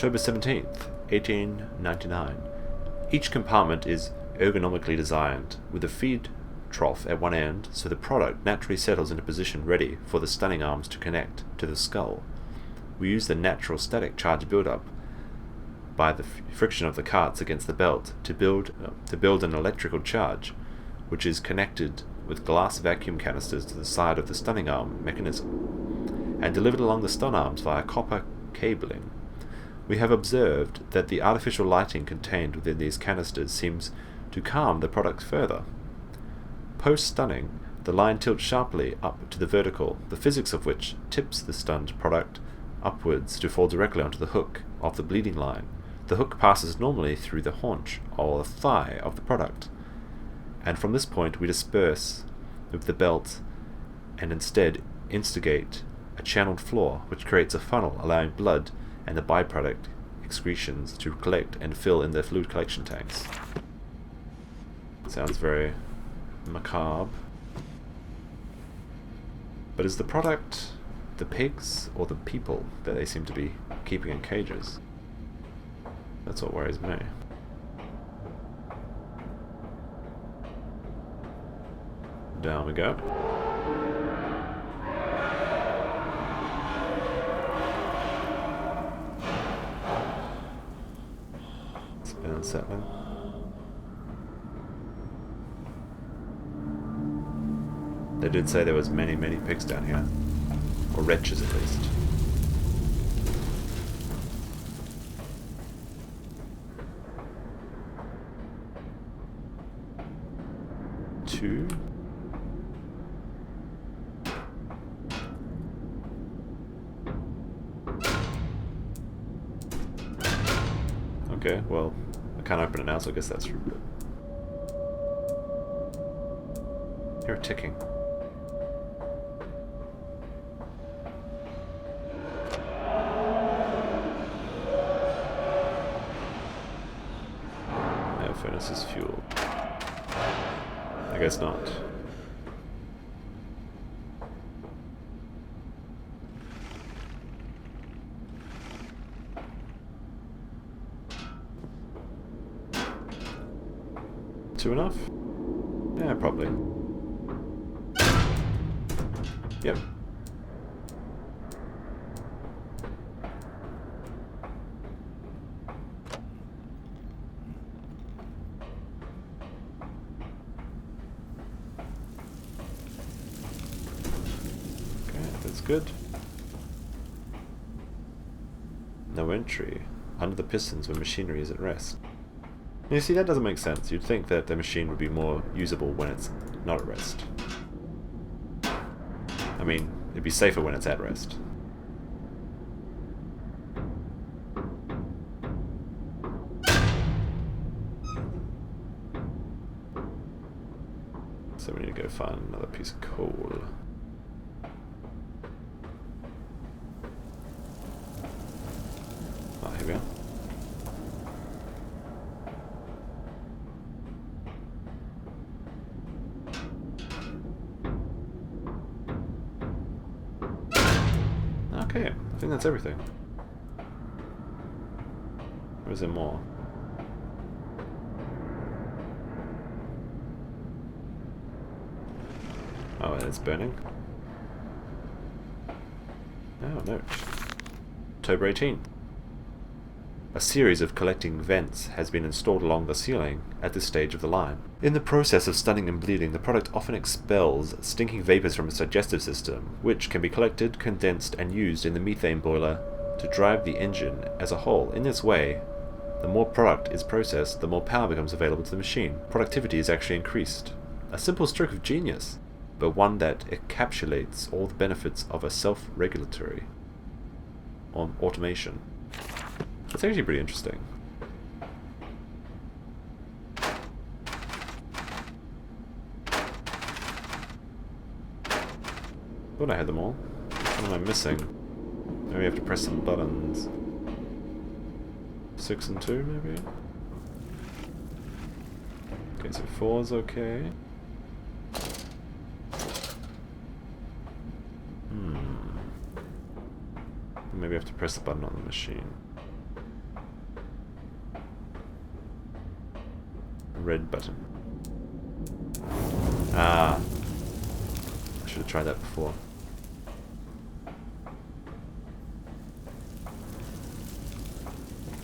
October 17th, 1899. Each compartment is ergonomically designed, with a feed trough at one end, so the product naturally settles into position ready for the stunning arms to connect to the skull. We use the natural static charge buildup by the friction of the carts against the belt to build an electrical charge, which is connected with glass vacuum canisters to the side of the stunning arm mechanism, and delivered along the stun arms via copper cabling. We have observed that the artificial lighting contained within these canisters seems to calm the product further. Post-stunning, the line tilts sharply up to the vertical, the physics of which tips the stunned product upwards to fall directly onto the hook of the bleeding line. The hook passes normally through the haunch or the thigh of the product, and from this point we disperse with the belt and instead instigate a channeled floor which creates a funnel allowing blood and the byproduct excretions to collect and fill in the fluid collection tanks. Sounds very macabre. But is the product the pigs or the people that they seem to be keeping in cages? That's what worries me. Down we go. It's been unsettling. They did say there was many pigs down here. Or wretches at least. Two. Okay, well, I can't open it now, so I guess that's true. You're ticking. Air furnace is fuel. I guess not. Two enough? Yeah, probably. Yep. Okay, that's good. No entry. Under the pistons when machinery is at rest. You see, that doesn't make sense. You'd think that the machine would be more usable when it's not at rest. I mean, it'd be safer when it's at rest. So we need to go find another piece of coal. Oh, here we are. Okay, I think that's everything. Or is there more? Oh, and it's burning? Oh, no. October 18th. A series of collecting vents has been installed along the ceiling at this stage of the line. In the process of stunning and bleeding, the product often expels stinking vapors from its digestive system, which can be collected, condensed, and used in the methane boiler to drive the engine as a whole. In this way, the more product is processed, the more power becomes available to the machine. Productivity is actually increased. A simple stroke of genius, but one that encapsulates all the benefits of a self-regulatory automation. It's actually pretty interesting. Thought I had them all. What am I missing? Maybe I have to press some buttons. 6 and 2, maybe? Okay, so 4 is okay. Maybe I have to press the button on the machine. red button. Ah. I should have tried that before.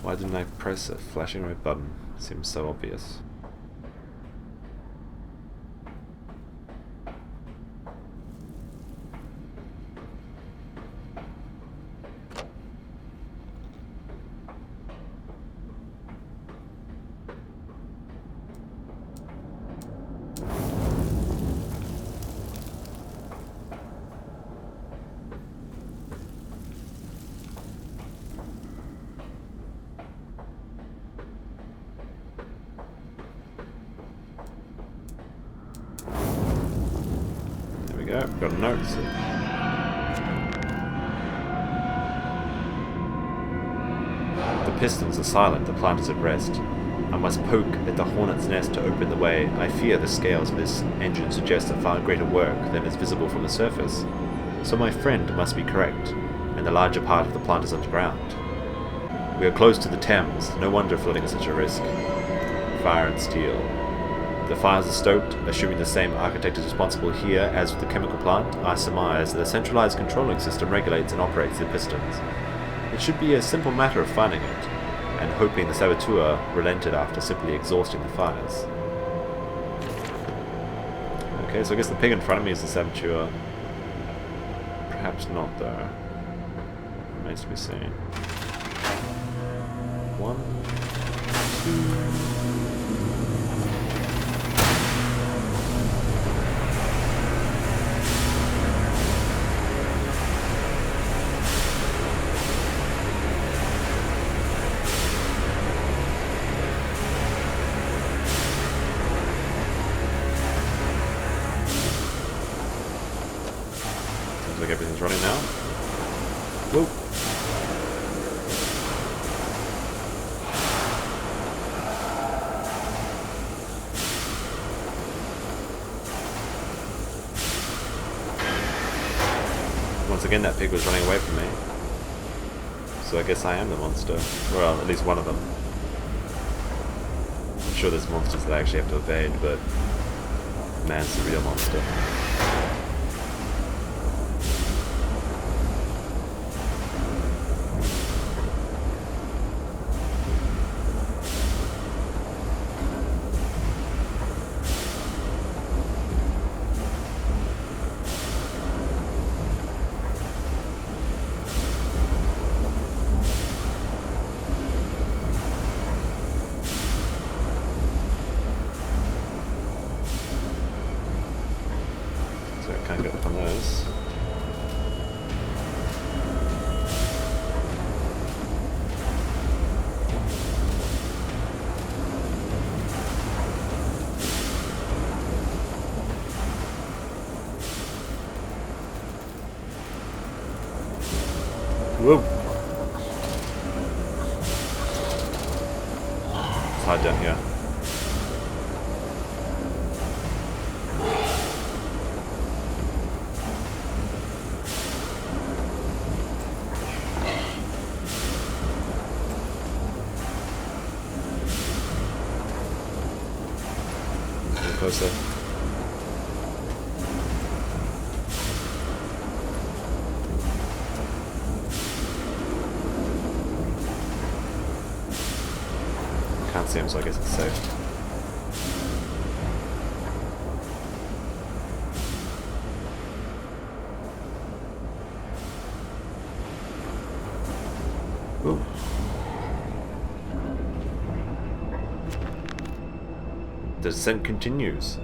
Why didn't I press a flashing red button? Seems so obvious. Go, got a note. The pistons are silent, the plant is at rest. I must poke at the hornet's nest to open the way. I fear the scales of this engine suggest a far greater work than is visible from the surface. So my friend must be correct, and the larger part of the plant is underground. We are close to the Thames, no wonder flooding is such a risk. Fire and steel. The fires are stoked, assuming the same architect is responsible here as with the chemical plant. I surmise that a centralized controlling system regulates and operates the pistons. It should be a simple matter of finding it, and hoping the saboteur relented after simply exhausting the fires. Okay, so I guess the pig in front of me is the saboteur. Perhaps not, though. Remains to be seen. 1, 2... Like everything's running now. Whoa. Once again, that pig was running away from me. So I guess I am the monster. Well, at least one of them. I'm sure there's monsters that I actually have to evade, but man's the real monster. Can't get up on those. Whoa! It's hard down here. Closer. Can't see him, so I guess it's safe. Ooh. The descent continues.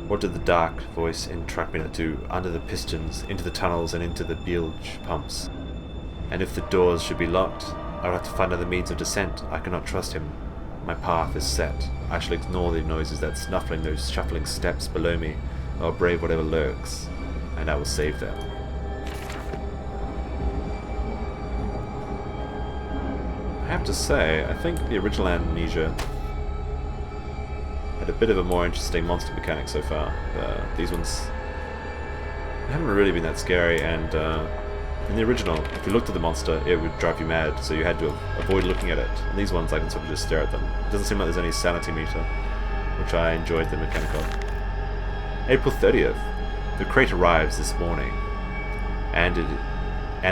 What did the dark voice entrap me to do? Under the pistons, into the tunnels, and into the bilge pumps. And if the doors should be locked, I will have to find other means of descent. I cannot trust him. My path is set. I shall ignore the noises that snuffling those shuffling steps below me. I'll brave whatever lurks, and I will save them. I have to say, I think the original Amnesia had a bit of a more interesting monster mechanic so far. These ones haven't really been that scary, and in the original, if you looked at the monster, it would drive you mad, so you had to avoid looking at it. And these ones, I can sort of just stare at them. It doesn't seem like there's any sanity meter. which I enjoyed the mechanic of. April 30th. The crate arrives this morning, and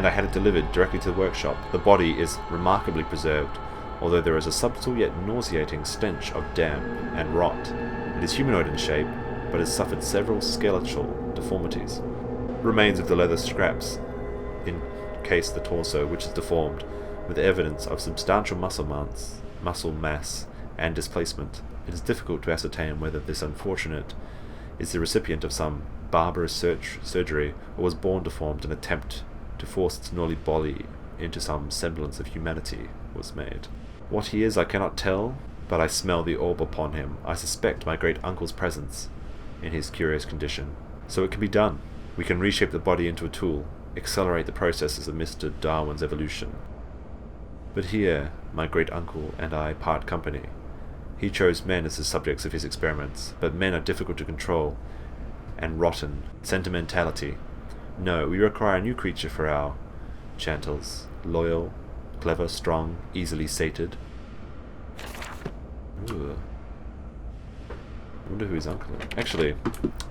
I had it delivered directly to the workshop. The body is remarkably preserved, although there is a subtle yet nauseating stench of damp and rot. It is humanoid in shape, but has suffered several skeletal deformities. Remains of the leather scraps encase the torso, which is deformed, with evidence of substantial muscle mass and displacement. It is difficult to ascertain whether this unfortunate is the recipient of some barbarous surgery or was born deformed. An attempt to force its gnarly body into some semblance of humanity was made. What he is I cannot tell, but I smell the orb upon him. I suspect my great uncle's presence in his curious condition. So it can be done. We can reshape the body into a tool, accelerate the processes of Mr. Darwin's evolution. But here my great uncle and I part company. He chose men as the subjects of his experiments, but men are difficult to control, and rotten sentimentality. No, we require a new creature for our chantels. Loyal, clever, strong, easily sated. Ooh. I wonder who his uncle is. Actually,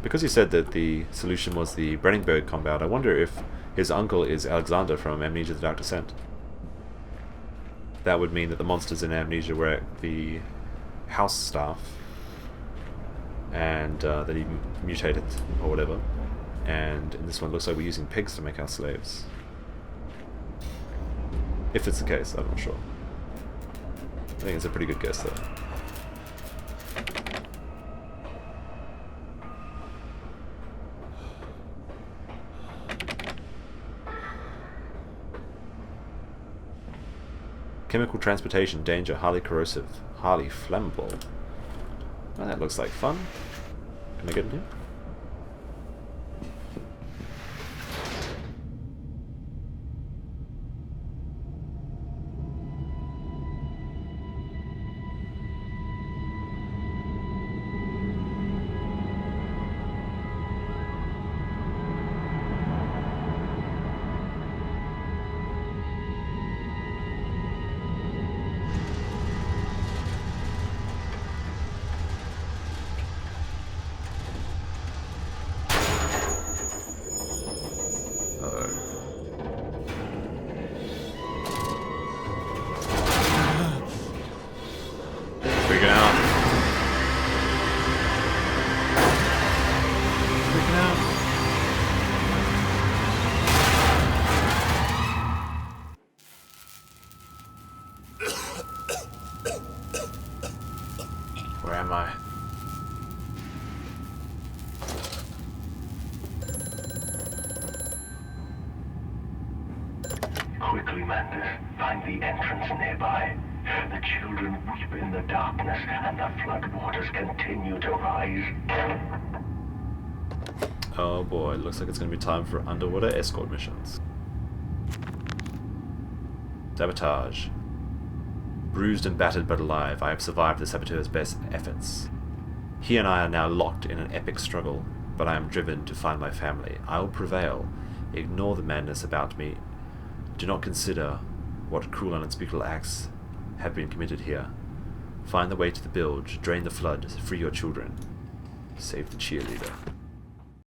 because he said that the solution was the Brenningberg compound, I wonder if his uncle is Alexander from Amnesia The Dark Descent. That would mean that the monsters in Amnesia were the house staff, and that he mutated or whatever, and in this one it looks like we're using pigs to make our slaves. If it's the case, I'm not sure. I think it's a pretty good guess though. Chemical transportation, danger, highly corrosive, highly flammable. Oh, that looks like fun. Can I get in here? Where am I? Quickly, Mantis, find the entrance nearby. The children weep in the darkness, and the floodwaters continue to rise. Oh boy, looks like it's going to be time for underwater escort missions. Sabotage. Bruised and battered but alive, I have survived the saboteur's best efforts. He and I are now locked in an epic struggle, but I am driven to find my family. I will prevail. Ignore the madness about me. Do not consider what cruel and unspeakable acts have been committed here. Find the way to the bilge, drain the flood, free your children. Save the cheerleader.